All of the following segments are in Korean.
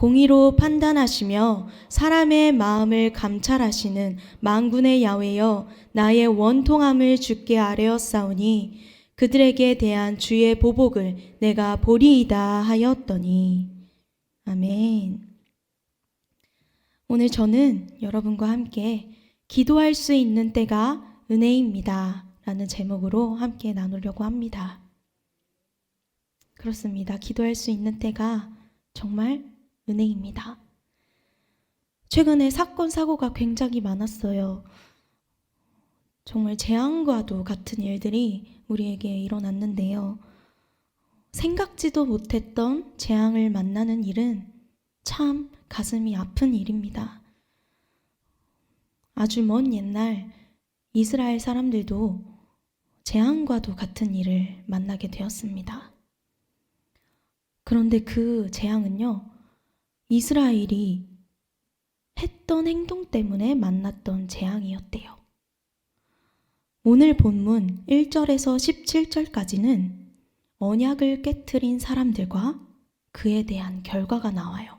공의로 판단하시며 사람의 마음을 감찰하시는 만군의 야훼여, 나의 원통함을 주께 아뢰었사오니 그들에게 대한 주의 보복을 내가 보리이다 하였더니. 아멘. 오늘 저는 여러분과 함께 기도할 수 있는 때가 은혜입니다 라는 제목으로 함께 나누려고 합니다. 그렇습니다. 기도할 수 있는 때가 정말 은혜입니다. 최근에 사건, 사고가 굉장히 많았어요. 정말 재앙과도 같은 일들이 우리에게 일어났는데요. 생각지도 못했던 재앙을 만나는 일은 참 가슴이 아픈 일입니다. 아주 먼 옛날 이스라엘 사람들도 재앙과도 같은 일을 만나게 되었습니다. 그런데 그 재앙은요, 이스라엘이 했던 행동 때문에 만났던 재앙이었대요. 오늘 본문 1절에서 17절까지는 언약을 깨트린 사람들과 그에 대한 결과가 나와요.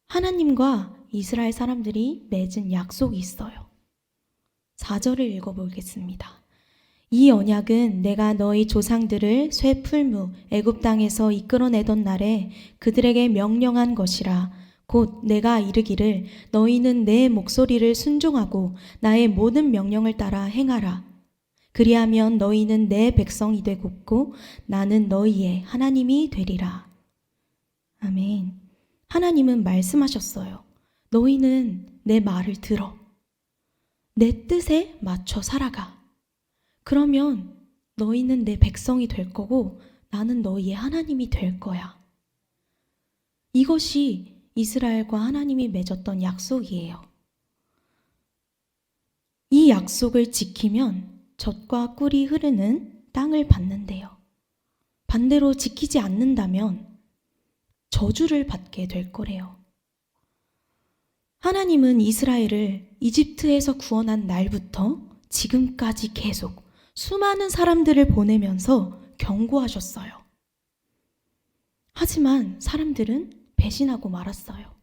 하나님과 이스라엘 사람들이 맺은 약속이 있어요. 4절을 읽어보겠습니다. 이 언약은 내가 너희 조상들을 쇠풀무 애굽 땅에서 이끌어내던 날에 그들에게 명령한 것이라. 곧 내가 이르기를 너희는 내 목소리를 순종하고 나의 모든 명령을 따라 행하라. 그리하면 너희는 내 백성이 되겠고 나는 너희의 하나님이 되리라. 아멘. 하나님은 말씀하셨어요. 너희는 내 말을 들어. 내 뜻에 맞춰 살아가. 그러면 너희는 내 백성이 될 거고 나는 너희의 하나님이 될 거야. 이것이 이스라엘과 하나님이 맺었던 약속이에요. 이 약속을 지키면 젖과 꿀이 흐르는 땅을 받는데요. 반대로 지키지 않는다면 저주를 받게 될 거래요. 하나님은 이스라엘을 이집트에서 구원한 날부터 지금까지 계속 수많은 사람들을 보내면서 경고하셨어요. 하지만 사람들은 배신하고 말았어요.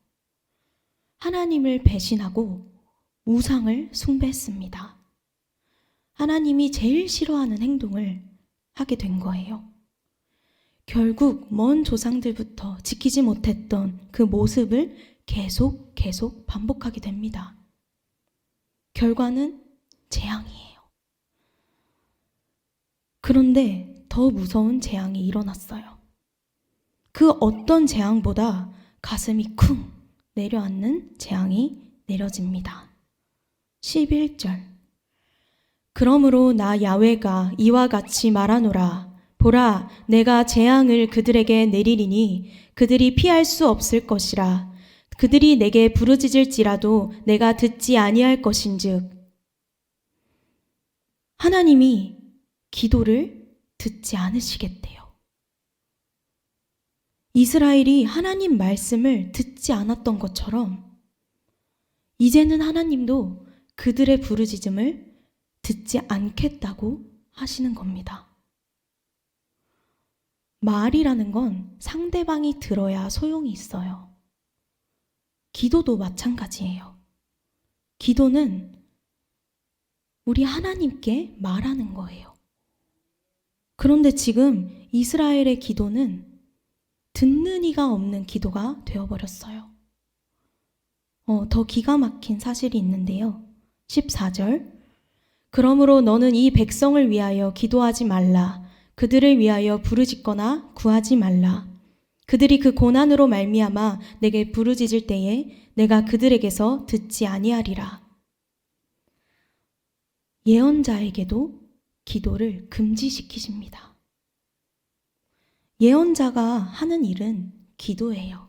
하나님을 배신하고 우상을 숭배했습니다. 하나님이 제일 싫어하는 행동을 하게 된 거예요. 결국 먼 조상들부터 지키지 못했던 그 모습을 계속 반복하게 됩니다. 결과는 재앙이에요. 그런데 더 무서운 재앙이 일어났어요. 그 어떤 재앙보다 가슴이 쿵 내려앉는 재앙이 내려집니다. 11절. 그러므로 나 야훼가 이와 같이 말하노라. 보라, 내가 재앙을 그들에게 내리리니 그들이 피할 수 없을 것이라. 그들이 내게 부르짖을지라도 내가 듣지 아니할 것인즉. 하나님이 기도를 듣지 않으시겠대요. 이스라엘이 하나님 말씀을 듣지 않았던 것처럼 이제는 하나님도 그들의 부르짖음을 듣지 않겠다고 하시는 겁니다. 말이라는 건 상대방이 들어야 소용이 있어요. 기도도 마찬가지예요. 기도는 우리 하나님께 말하는 거예요. 그런데 지금 이스라엘의 기도는 듣는 이가 없는 기도가 되어버렸어요. 더 기가 막힌 사실이 있는데요. 14절. 그러므로 너는 이 백성을 위하여 기도하지 말라. 그들을 위하여 부르짖거나 구하지 말라. 그들이 그 고난으로 말미암아 내게 부르짖을 때에 내가 그들에게서 듣지 아니하리라. 예언자에게도 기도를 금지시키십니다. 예언자가 하는 일은 기도예요.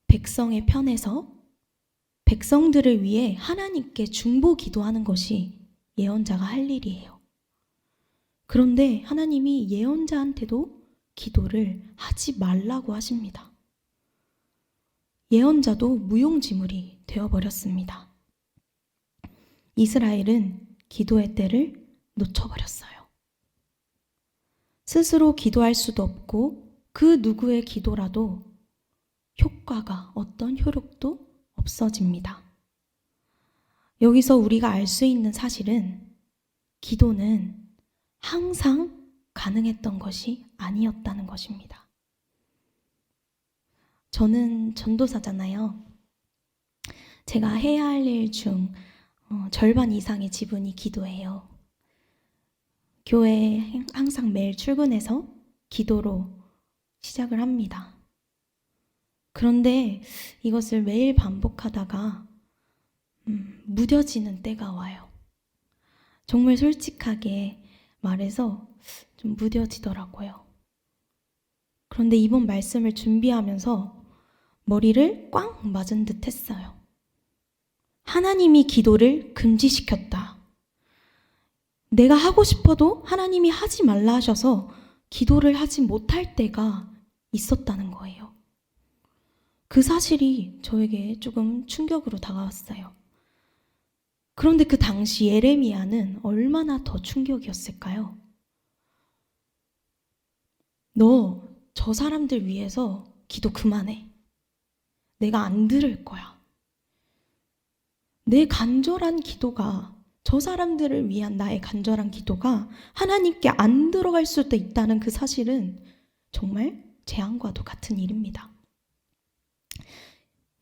백성의 편에서 백성들을 위해 하나님께 중보 기도하는 것이 예언자가 할 일이에요. 그런데 하나님이 예언자한테도 기도를 하지 말라고 하십니다. 예언자도 무용지물이 되어버렸습니다. 이스라엘은 기도의 때를 놓쳐버렸어요. 스스로 기도할 수도 없고 그 누구의 기도라도 효과가, 어떤 효력도 없어집니다. 여기서 우리가 알 수 있는 사실은 기도는 항상 가능했던 것이 아니었다는 것입니다. 저는 전도사잖아요. 제가 해야 할 일 중 절반 이상의 지분이 기도예요. 교회에 항상 매일 출근해서 기도로 시작을 합니다. 그런데 이것을 매일 반복하다가 무뎌지는 때가 와요. 정말 솔직하게 말해서 좀 무뎌지더라고요. 그런데 이번 말씀을 준비하면서 머리를 꽝 맞은 듯 했어요. 하나님이 기도를 금지시켰다. 내가 하고 싶어도 하나님이 하지 말라 하셔서 기도를 하지 못할 때가 있었다는 거예요. 그 사실이 저에게 조금 충격으로 다가왔어요. 그런데 그 당시 예레미야는 얼마나 더 충격이었을까요? 너 저 사람들 위해서 기도 그만해. 내가 안 들을 거야. 내 간절한 기도가, 저 사람들을 위한 나의 간절한 기도가 하나님께 안 들어갈 수도 있다는 그 사실은 정말 재앙과도 같은 일입니다.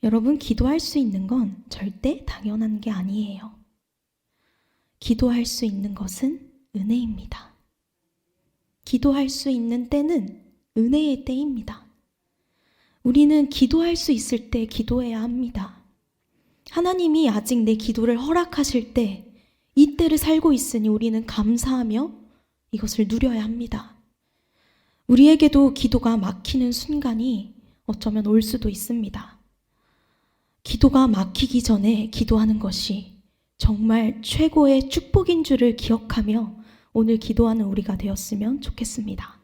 여러분, 기도할 수 있는 건 절대 당연한 게 아니에요. 기도할 수 있는 것은 은혜입니다. 기도할 수 있는 때는 은혜의 때입니다. 우리는 기도할 수 있을 때 기도해야 합니다. 하나님이 아직 내 기도를 허락하실 때, 이 때를 살고 있으니 우리는 감사하며 이것을 누려야 합니다. 우리에게도 기도가 막히는 순간이 어쩌면 올 수도 있습니다. 기도가 막히기 전에 기도하는 것이 정말 최고의 축복인 줄을 기억하며 오늘 기도하는 우리가 되었으면 좋겠습니다.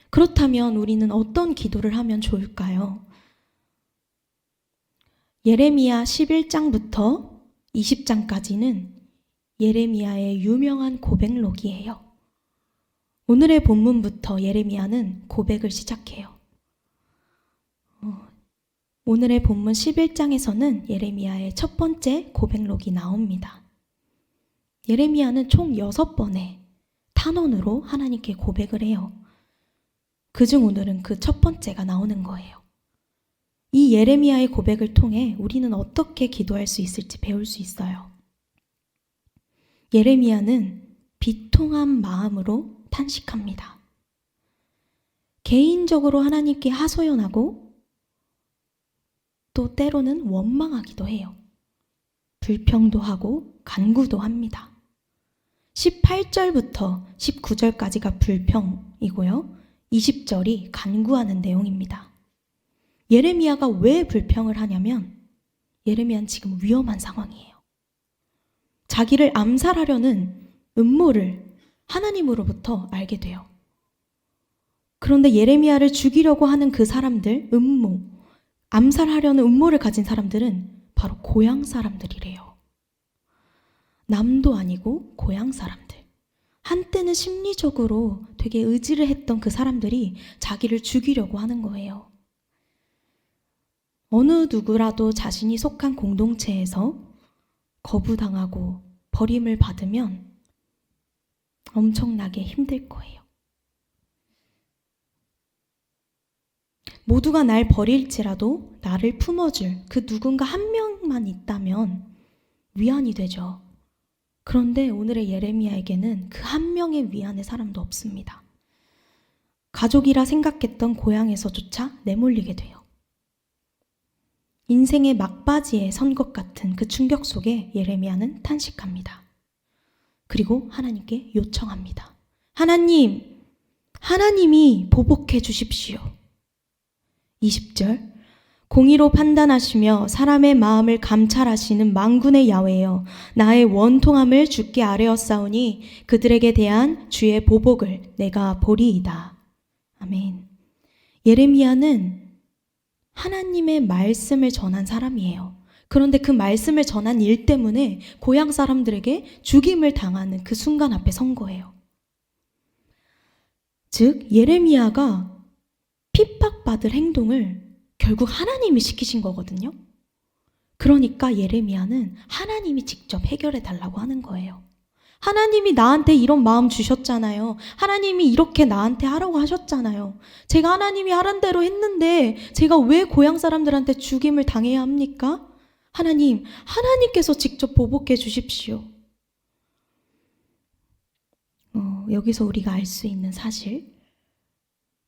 그렇다면 우리는 어떤 기도를 하면 좋을까요? 예레미야 11장부터 20장까지는 예레미야의 유명한 고백록이에요. 오늘의 본문부터 예레미야는 고백을 시작해요. 오늘의 본문 11장에서는 예레미야의 첫 번째 고백록이 나옵니다. 예레미야는 총 6번의 탄원으로 하나님께 고백을 해요. 그중 오늘은 그 첫 번째가 나오는 거예요. 이 예레미야의 고백을 통해 우리는 어떻게 기도할 수 있을지 배울 수 있어요. 예레미야는 비통한 마음으로 탄식합니다. 개인적으로 하나님께 하소연하고 또 때로는 원망하기도 해요. 불평도 하고 간구도 합니다. 18절부터 19절까지가 불평이고요. 20절이 간구하는 내용입니다. 예레미야가 왜 불평을 하냐면 예레미야는 지금 위험한 상황이에요. 자기를 암살하려는 음모를 하나님으로부터 알게 돼요. 그런데 예레미야를 죽이려고 하는 그 사람들, 암살하려는 음모를 가진 사람들은 바로 고향 사람들이래요. 남도 아니고 고향 사람들. 한때는 심리적으로 되게 의지를 했던 그 사람들이 자기를 죽이려고 하는 거예요. 어느 누구라도 자신이 속한 공동체에서 거부당하고 버림을 받으면 엄청나게 힘들 거예요. 모두가 날 버릴지라도 나를 품어줄 그 누군가 한 명만 있다면 위안이 되죠. 그런데 오늘의 예레미야에게는 그 한 명의 위안의 사람도 없습니다. 가족이라 생각했던 고향에서조차 내몰리게 돼요. 인생의 막바지에 선 것 같은 그 충격 속에 예레미야는 탄식합니다. 그리고 하나님께 요청합니다. 하나님이 보복해 주십시오. 20절, 공의로 판단하시며 사람의 마음을 감찰하시는 만군의 야훼여, 나의 원통함을 주께 아뢰었사오니 그들에게 대한 주의 보복을 내가 보리이다. 아멘. 예레미야는 하나님의 말씀을 전한 사람이에요. 그런데 그 말씀을 전한 일 때문에 고향 사람들에게 죽임을 당하는 그 순간 앞에 선 거예요. 즉 예레미야가 허락받을 행동을 결국 하나님이 시키신 거거든요. 그러니까 예레미야는 하나님이 직접 해결해 달라고 하는 거예요. 하나님이 나한테 이런 마음 주셨잖아요. 하나님이 이렇게 나한테 하라고 하셨잖아요. 제가 하나님이 하란 대로 했는데 제가 왜 고향 사람들한테 죽임을 당해야 합니까? 하나님께서 직접 보복해 주십시오. 여기서 우리가 알 수 있는 사실,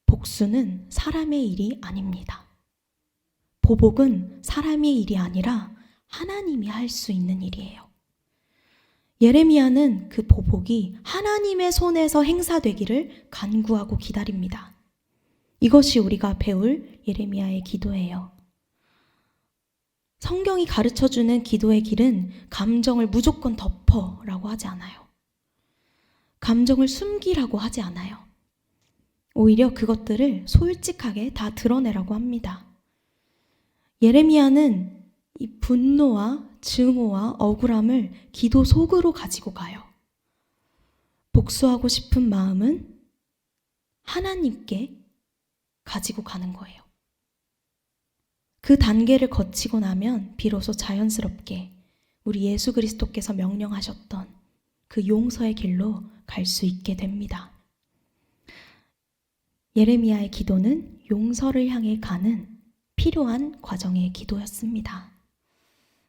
복수는 사람의 일이 아닙니다. 보복은 사람의 일이 아니라 하나님이 할 수 있는 일이에요. 예레미야는 그 보복이 하나님의 손에서 행사되기를 간구하고 기다립니다. 이것이 우리가 배울 예레미야의 기도예요. 성경이 가르쳐주는 기도의 길은 감정을 무조건 덮어라고 하지 않아요. 감정을 숨기라고 하지 않아요. 오히려 그것들을 솔직하게 다 드러내라고 합니다. 예레미야는 이 분노와 증오와 억울함을 기도 속으로 가지고 가요. 복수하고 싶은 마음은 하나님께 가지고 가는 거예요. 그 단계를 거치고 나면 비로소 자연스럽게 우리 예수 그리스도께서 명령하셨던 그 용서의 길로 갈 수 있게 됩니다. 예레미야의 기도는 용서를 향해 가는 필요한 과정의 기도였습니다.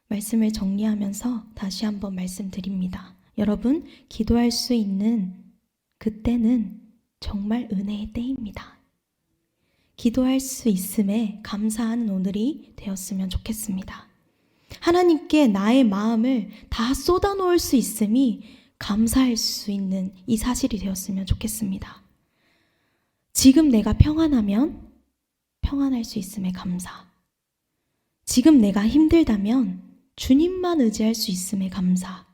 말씀을 정리하면서 다시 한번 말씀드립니다. 여러분, 기도할 수 있는 그때는 정말 은혜의 때입니다. 기도할 수 있음에 감사하는 오늘이 되었으면 좋겠습니다. 하나님께 나의 마음을 다 쏟아놓을 수 있음이 감사할 수 있는 이 사실이 되었으면 좋겠습니다. 지금 내가 평안하면 평안할 수 있음에 감사. 지금 내가 힘들다면 주님만 의지할 수 있음에 감사.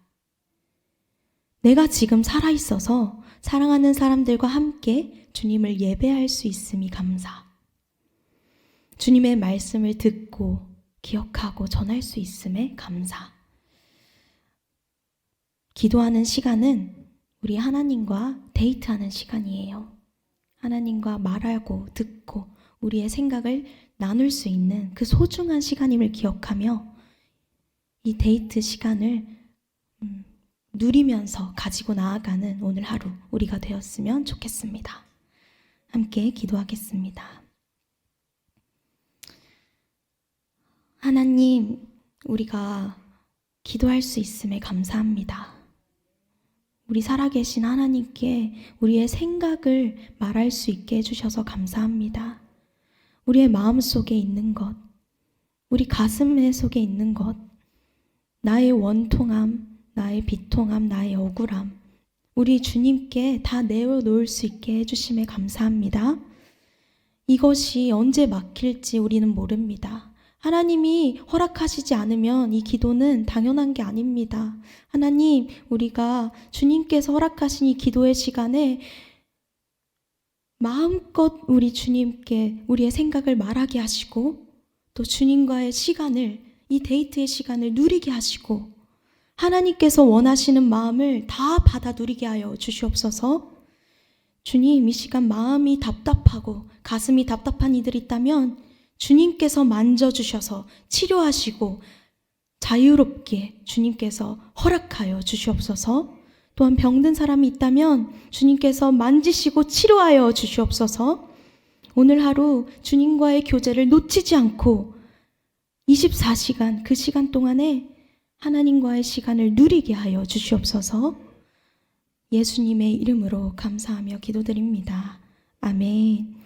내가 지금 살아있어서 사랑하는 사람들과 함께 주님을 예배할 수 있음이 감사. 주님의 말씀을 듣고 기억하고 전할 수 있음에 감사. 기도하는 시간은 우리 하나님과 데이트하는 시간이에요. 하나님과 말하고 듣고 우리의 생각을 나눌 수 있는 그 소중한 시간임을 기억하며 이 데이트 시간을 누리면서 가지고 나아가는 오늘 하루 우리가 되었으면 좋겠습니다. 함께 기도하겠습니다. 하나님, 우리가 기도할 수 있음에 감사합니다. 우리 살아계신 하나님께 우리의 생각을 말할 수 있게 해주셔서 감사합니다. 우리의 마음속에 있는 것, 우리 가슴 속에 있는 것, 나의 원통함, 나의 비통함, 나의 억울함, 우리 주님께 다 내어놓을 수 있게 해주심에 감사합니다. 이것이 언제 막힐지 우리는 모릅니다. 하나님이 허락하시지 않으면 이 기도는 당연한 게 아닙니다. 하나님, 우리가 주님께서 허락하신 이 기도의 시간에 마음껏 우리 주님께 우리의 생각을 말하게 하시고 또 주님과의 시간을, 이 데이트의 시간을 누리게 하시고 하나님께서 원하시는 마음을 다 받아 누리게 하여 주시옵소서. 주님, 이 시간 마음이 답답하고 가슴이 답답한 이들이 있다면 주님께서 만져주셔서 치료하시고 자유롭게 주님께서 허락하여 주시옵소서. 또한 병든 사람이 있다면 주님께서 만지시고 치료하여 주시옵소서. 오늘 하루 주님과의 교제를 놓치지 않고 24시간 그 시간 동안에 하나님과의 시간을 누리게 하여 주시옵소서. 예수님의 이름으로 감사하며 기도드립니다. 아멘.